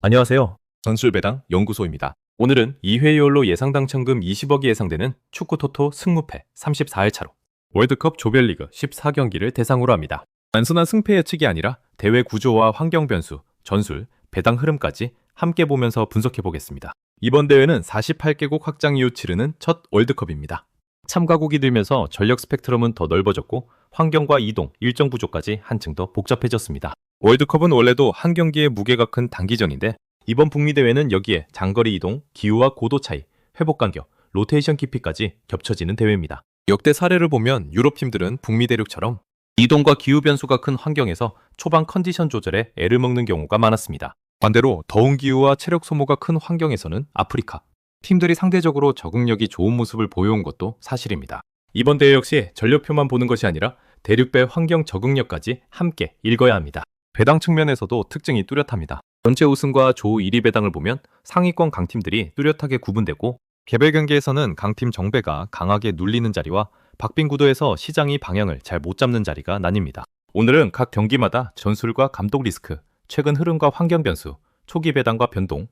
안녕하세요. 전술배당 연구소입니다. 오늘은 2회 이홀로 예상 당첨금 20억이 예상되는 축구 토토 승무패 34회차로 월드컵 조별리그 14경기를 대상으로 합니다. 단순한 승패 예측이 아니라 대회 구조와 환경 변수, 전술, 배당 흐름까지 함께 보면서 분석해 보겠습니다. 이번 대회는 48개국 확장 이후 치르는 첫 월드컵입니다. 참가국이 늘면서 전력 스펙트럼은 더 넓어졌고 환경과 이동, 일정 부족까지 한층 더 복잡해졌습니다. 월드컵은 원래도 한 경기의 무게가 큰 단기전인데 이번 북미 대회는 여기에 장거리 이동, 기후와 고도 차이, 회복 간격, 로테이션 깊이까지 겹쳐지는 대회입니다. 역대 사례를 보면 유럽 팀들은 북미 대륙처럼 이동과 기후 변수가 큰 환경에서 초반 컨디션 조절에 애를 먹는 경우가 많았습니다. 반대로 더운 기후와 체력 소모가 큰 환경에서는 아프리카 팀들이 상대적으로 적응력이 좋은 모습을 보여온 것도 사실입니다. 이번 대회 역시 전력표만 보는 것이 아니라 대륙배 환경 적응력까지 함께 읽어야 합니다. 배당 측면에서도 특징이 뚜렷합니다. 전체 우승과 조 1위 배당을 보면 상위권 강팀들이 뚜렷하게 구분되고 개별 경기에서는 강팀 정배가 강하게 눌리는 자리와 박빙 구도에서 시장이 방향을 잘 못 잡는 자리가 나뉩니다. 오늘은 각 경기마다 전술과 감독 리스크, 최근 흐름과 환경 변수, 초기 배당과 변동,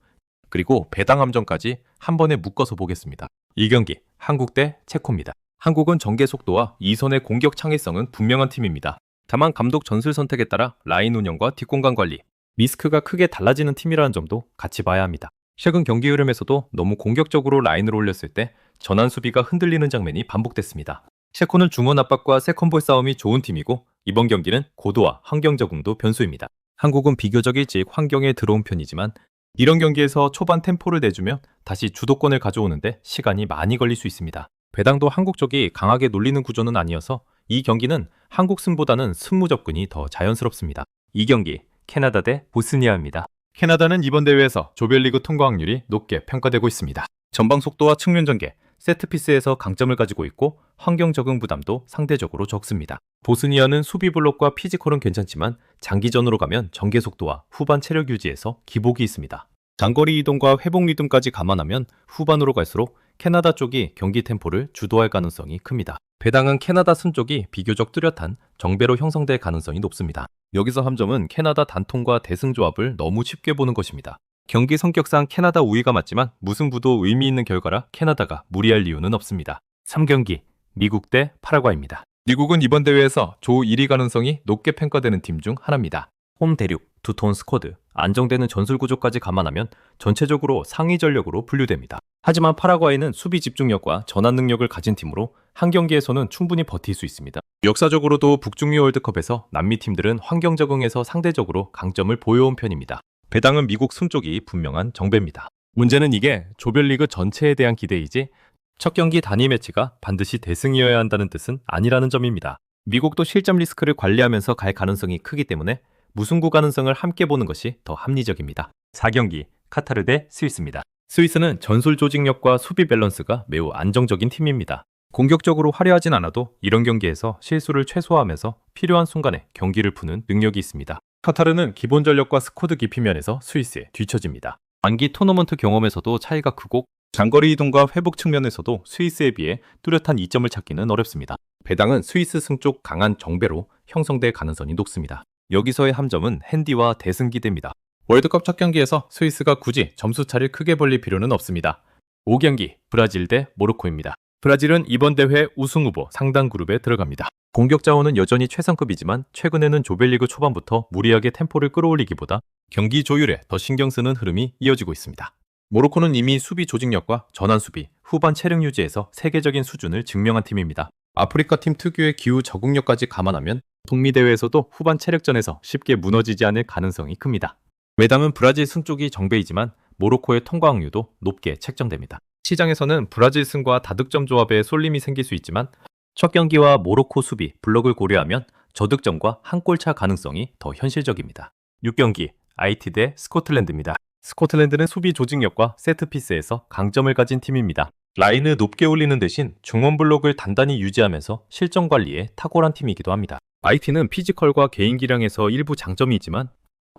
그리고 배당 함정까지 한 번에 묶어서 보겠습니다. 이 경기 한국 대 체코입니다. 한국은 전개 속도와 이선의 공격 창의성은 분명한 팀입니다. 다만 감독 전술 선택에 따라 라인 운영과 뒷공간 관리, 리스크가 크게 달라지는 팀이라는 점도 같이 봐야 합니다. 최근 경기 흐름에서도 너무 공격적으로 라인을 올렸을 때 전환 수비가 흔들리는 장면이 반복됐습니다. 체코는 중원 압박과 세컨볼 싸움이 좋은 팀이고 이번 경기는 고도와 환경 적응도 변수입니다. 한국은 비교적 일찍 환경에 들어온 편이지만 이런 경기에서 초반 템포를 내주면 다시 주도권을 가져오는데 시간이 많이 걸릴 수 있습니다. 배당도 한국 쪽이 강하게 놀리는 구조는 아니어서 이 경기는 한국 승보다는 승무 접근이 더 자연스럽습니다. 이 경기 캐나다 대 보스니아입니다. 캐나다는 이번 대회에서 조별리그 통과 확률이 높게 평가되고 있습니다. 전방 속도와 측면 전개, 세트피스에서 강점을 가지고 있고 환경 적응 부담도 상대적으로 적습니다. 보스니아는 수비 블록과 피지컬은 괜찮지만 장기전으로 가면 전개 속도와 후반 체력 유지에서 기복이 있습니다. 장거리 이동과 회복 리듬까지 감안하면 후반으로 갈수록 캐나다 쪽이 경기 템포를 주도할 가능성이 큽니다. 배당은 캐나다 승 쪽이 비교적 뚜렷한 정배로 형성될 가능성이 높습니다. 여기서 함정은 캐나다 단통과 대승 조합을 너무 쉽게 보는 것입니다. 경기 성격상 캐나다 우위가 맞지만 무승부도 의미 있는 결과라 캐나다가 무리할 이유는 없습니다. 3경기 미국 대 파라과이입니다. 미국은 이번 대회에서 조 1위 가능성이 높게 평가되는 팀 중 하나입니다. 홈 대륙, 두톤 스쿼드, 안정되는 전술 구조까지 감안하면 전체적으로 상위 전력으로 분류됩니다. 하지만 파라과이는 수비 집중력과 전환 능력을 가진 팀으로 한 경기에서는 충분히 버틸 수 있습니다. 역사적으로도 북중미 월드컵에서 남미 팀들은 환경 적응에서 상대적으로 강점을 보여온 편입니다. 배당은 미국 승 쪽이 분명한 정배입니다. 문제는 이게 조별리그 전체에 대한 기대이지 첫 경기 단위 매치가 반드시 대승이어야 한다는 뜻은 아니라는 점입니다. 미국도 실점 리스크를 관리하면서 갈 가능성이 크기 때문에 무승부 가능성을 함께 보는 것이 더 합리적입니다. 4경기 카타르 대 스위스입니다. 스위스는 전술 조직력과 수비 밸런스가 매우 안정적인 팀입니다. 공격적으로 화려하진 않아도 이런 경기에서 실수를 최소화하면서 필요한 순간에 경기를 푸는 능력이 있습니다. 카타르는 기본 전력과 스쿼드 깊이 면에서 스위스에 뒤처집니다. 단기 토너먼트 경험에서도 차이가 크고 장거리 이동과 회복 측면에서도 스위스에 비해 뚜렷한 이점을 찾기는 어렵습니다. 배당은 스위스 승 쪽 강한 정배로 형성될 가능성이 높습니다. 여기서의 함점은 핸디와 대승기대입니다. 월드컵 첫 경기에서 스위스가 굳이 점수차를 크게 벌릴 필요는 없습니다. 5경기 브라질 대 모로코입니다. 브라질은 이번 대회 우승 후보 상당 그룹에 들어갑니다. 공격 자원은 여전히 최상급이지만 최근에는 조별리그 초반부터 무리하게 템포를 끌어올리기보다 경기 조율에 더 신경 쓰는 흐름이 이어지고 있습니다. 모로코는 이미 수비 조직력과 전환 수비, 후반 체력 유지에서 세계적인 수준을 증명한 팀입니다. 아프리카 팀 특유의 기후 적응력까지 감안하면 북미 대회에서도 후반 체력전에서 쉽게 무너지지 않을 가능성이 큽니다. 배당은 브라질 승 쪽이 정배이지만 모로코의 통과 확률도 높게 책정됩니다. 시장에서는 브라질 승과 다득점 조합에 쏠림이 생길 수 있지만 첫 경기와 모로코 수비, 블록을 고려하면 저득점과 한 골차 가능성이 더 현실적입니다. 6경기 아이티 대 스코틀랜드입니다. 스코틀랜드는 수비 조직력과 세트피스에서 강점을 가진 팀입니다. 라인을 높게 올리는 대신 중원 블록을 단단히 유지하면서 실점 관리에 탁월한 팀이기도 합니다. 아이티는 피지컬과 개인 기량에서 일부 장점이 있지만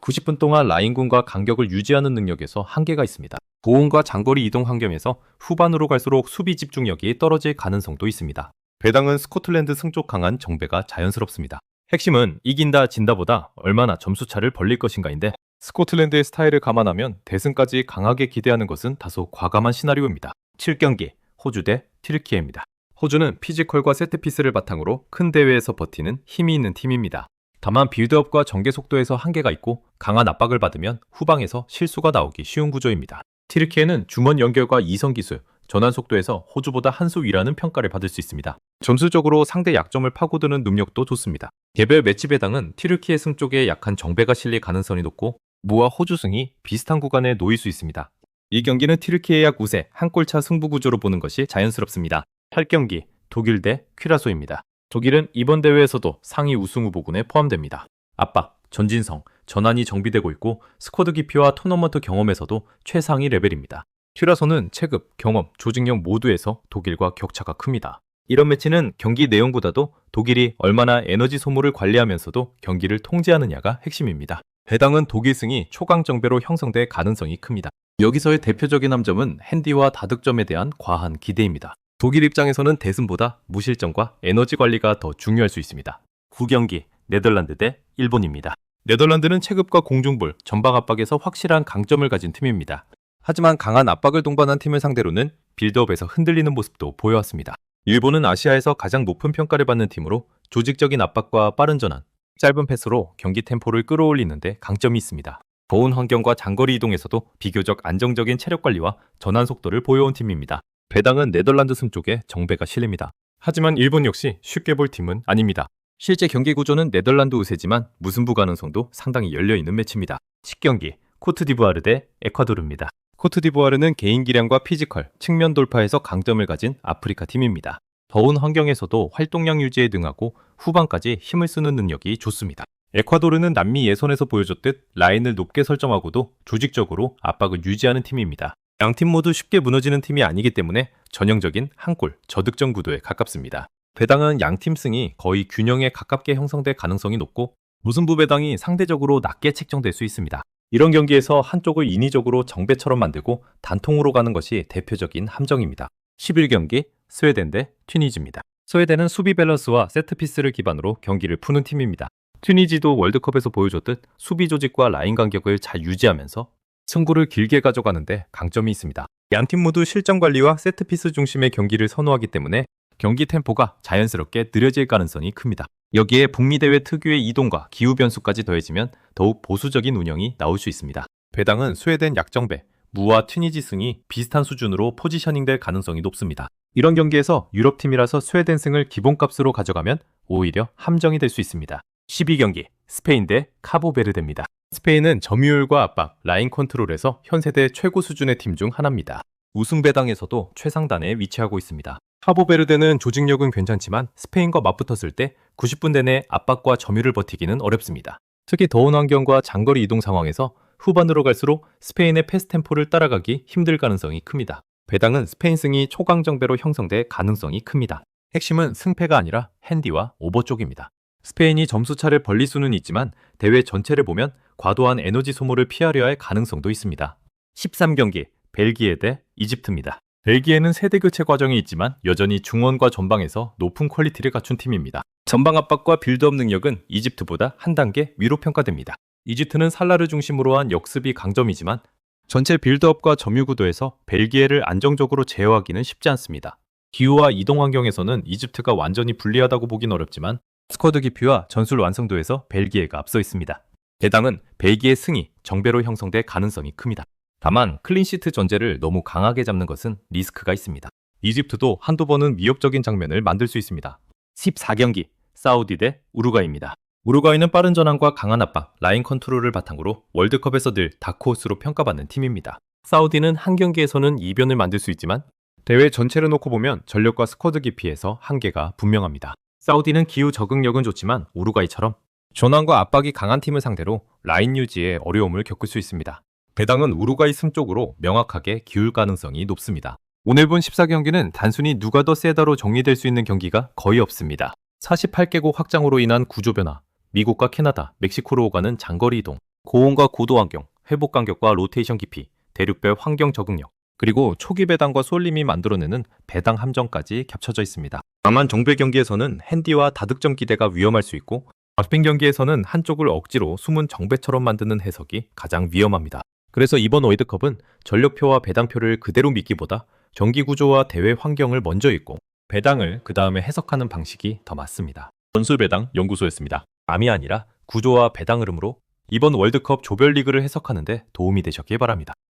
90분 동안 라인군과 간격을 유지하는 능력에서 한계가 있습니다. 보온과 장거리 이동 환경에서 후반으로 갈수록 수비 집중력이 떨어질 가능성도 있습니다. 배당은 스코틀랜드 승쪽 강한 정배가 자연스럽습니다. 핵심은 이긴다 진다보다 얼마나 점수차를 벌릴 것인가인데 스코틀랜드의 스타일을 감안하면 대승까지 강하게 기대하는 것은 다소 과감한 시나리오입니다. 7경기 호주 대 튀르키예입니다. 호주는 피지컬과 세트피스를 바탕으로 큰 대회에서 버티는 힘이 있는 팀입니다. 다만 빌드업과 전개 속도에서 한계가 있고 강한 압박을 받으면 후방에서 실수가 나오기 쉬운 구조입니다. 튀르키예는 주먼 연결과 이성 기술, 전환 속도에서 호주보다 한 수 위라는 평가를 받을 수 있습니다. 점수적으로 상대 약점을 파고드는 능력도 좋습니다. 개별 매치 배당은 튀르키예 승 쪽에 약한 정배가 실릴 가능성이 높고 무와 호주 승이 비슷한 구간에 놓일 수 있습니다. 이 경기는 튀르키예 약 우세 한 골차 승부 구조로 보는 것이 자연스럽습니다. 8경기 독일 대 퀴라소입니다. 독일은 이번 대회에서도 상위 우승 후보군에 포함됩니다. 압박, 전진성, 전환이 정비되고 있고 스쿼드 깊이와 토너먼트 경험에서도 최상위 레벨입니다. 퀴라소는 체급, 경험, 조직력 모두에서 독일과 격차가 큽니다. 이런 매치는 경기 내용보다도 독일이 얼마나 에너지 소모를 관리하면서도 경기를 통제하느냐가 핵심입니다. 배당은 독일 승이 초강 정배로 형성될 가능성이 큽니다. 여기서의 대표적인 함점은 핸디와 다득점에 대한 과한 기대입니다. 독일 입장에서는 대승보다 무실점과 에너지 관리가 더 중요할 수 있습니다. 9경기 네덜란드 대 일본입니다. 네덜란드는 체급과 공중볼, 전방 압박에서 확실한 강점을 가진 팀입니다. 하지만 강한 압박을 동반한 팀을 상대로는 빌드업에서 흔들리는 모습도 보여왔습니다. 일본은 아시아에서 가장 높은 평가를 받는 팀으로 조직적인 압박과 빠른 전환, 짧은 패스로 경기 템포를 끌어올리는데 강점이 있습니다. 더운 환경과 장거리 이동에서도 비교적 안정적인 체력 관리와 전환 속도를 보여온 팀입니다. 배당은 네덜란드 승 쪽에 정배가 실립니다. 하지만 일본 역시 쉽게 볼 팀은 아닙니다. 실제 경기 구조는 네덜란드 우세지만 무승부 가능성도 상당히 열려있는 매치입니다. 10경기 코트디부아르 대 에콰도르입니다. 코트디부아르는 개인 기량과 피지컬, 측면 돌파에서 강점을 가진 아프리카 팀입니다. 더운 환경에서도 활동량 유지에 능하고 후반까지 힘을 쓰는 능력이 좋습니다. 에콰도르는 남미 예선에서 보여줬듯 라인을 높게 설정하고도 조직적으로 압박을 유지하는 팀입니다. 양팀 모두 쉽게 무너지는 팀이 아니기 때문에 전형적인 한골, 저득점 구도에 가깝습니다. 배당은 양팀 승이 거의 균형에 가깝게 형성될 가능성이 높고 무승부 배당이 상대적으로 낮게 책정될 수 있습니다. 이런 경기에서 한쪽을 인위적으로 정배처럼 만들고 단통으로 가는 것이 대표적인 함정입니다. 11경기 스웨덴 대 튀니지입니다. 스웨덴은 수비 밸런스와 세트피스를 기반으로 경기를 푸는 팀입니다. 튀니지도 월드컵에서 보여줬듯 수비 조직과 라인 간격을 잘 유지하면서 승부를 길게 가져가는데 강점이 있습니다. 양팀 모두 실점 관리와 세트피스 중심의 경기를 선호하기 때문에 경기 템포가 자연스럽게 느려질 가능성이 큽니다. 여기에 북미 대회 특유의 이동과 기후 변수까지 더해지면 더욱 보수적인 운영이 나올 수 있습니다. 배당은 스웨덴 약정배, 무와 튀니지 승이 비슷한 수준으로 포지셔닝될 가능성이 높습니다. 이런 경기에서 유럽팀이라서 스웨덴 승을 기본값으로 가져가면 오히려 함정이 될 수 있습니다. 12경기 스페인 대 카보베르데입니다. 스페인은 점유율과 압박, 라인 컨트롤에서 현 세대 최고 수준의 팀 중 하나입니다. 우승 배당에서도 최상단에 위치하고 있습니다. 카보베르데는 조직력은 괜찮지만 스페인과 맞붙었을 때 90분 내내 압박과 점유를 버티기는 어렵습니다. 특히 더운 환경과 장거리 이동 상황에서 후반으로 갈수록 스페인의 패스 템포를 따라가기 힘들 가능성이 큽니다. 배당은 스페인 승이 초강정배로 형성될 가능성이 큽니다. 핵심은 승패가 아니라 핸디와 오버 쪽입니다. 스페인이 점수차를 벌릴 수는 있지만 대회 전체를 보면 과도한 에너지 소모를 피하려 할 가능성도 있습니다. 13경기 벨기에 대 이집트입니다. 벨기에는 세대 교체 과정이 있지만 여전히 중원과 전방에서 높은 퀄리티를 갖춘 팀입니다. 전방 압박과 빌드업 능력은 이집트보다 한 단계 위로 평가됩니다. 이집트는 살라를 중심으로 한 역습이 강점이지만 전체 빌드업과 점유 구도에서 벨기에를 안정적으로 제어하기는 쉽지 않습니다. 기후와 이동 환경에서는 이집트가 완전히 불리하다고 보긴 어렵지만 스쿼드 깊이와 전술 완성도에서 벨기에가 앞서 있습니다. 배당은 벨기에 승이 정배로 형성될 가능성이 큽니다. 다만 클린시트 전제를 너무 강하게 잡는 것은 리스크가 있습니다. 이집트도 한두 번은 위협적인 장면을 만들 수 있습니다. 14경기 사우디 대 우루과이입니다. 우루과이는 빠른 전환과 강한 압박, 라인 컨트롤을 바탕으로 월드컵에서 늘 다크호스로 평가받는 팀입니다. 사우디는 한 경기에서는 이변을 만들 수 있지만 대회 전체를 놓고 보면 전력과 스쿼드 깊이에서 한계가 분명합니다. 사우디는 기후 적응력은 좋지만 우루과이처럼 전환과 압박이 강한 팀을 상대로 라인 유지에 어려움을 겪을 수 있습니다. 배당은 우루과이 승 쪽으로 명확하게 기울 가능성이 높습니다. 오늘 본 14경기는 단순히 누가 더 세다로 정리될 수 있는 경기가 거의 없습니다. 48개국 확장으로 인한 구조 변화, 미국과 캐나다, 멕시코로 오가는 장거리 이동, 고온과 고도 환경, 회복 간격과 로테이션 깊이, 대륙별 환경 적응력, 그리고 초기 배당과 쏠림이 만들어내는 배당 함정까지 겹쳐져 있습니다. 다만 정배 경기에서는 핸디와 다득점 기대가 위험할 수 있고 박빙 경기에서는 한쪽을 억지로 숨은 정배처럼 만드는 해석이 가장 위험합니다. 그래서 이번 월드컵은 전력표와 배당표를 그대로 믿기보다 경기 구조와 대회 환경을 먼저 읽고 배당을 그 다음에 해석하는 방식이 더 맞습니다. 전술배당 연구소였습니다. 암이 아니라 구조와 배당 흐름으로 이번 월드컵 조별리그를 해석하는데 도움이 되셨길 바랍니다.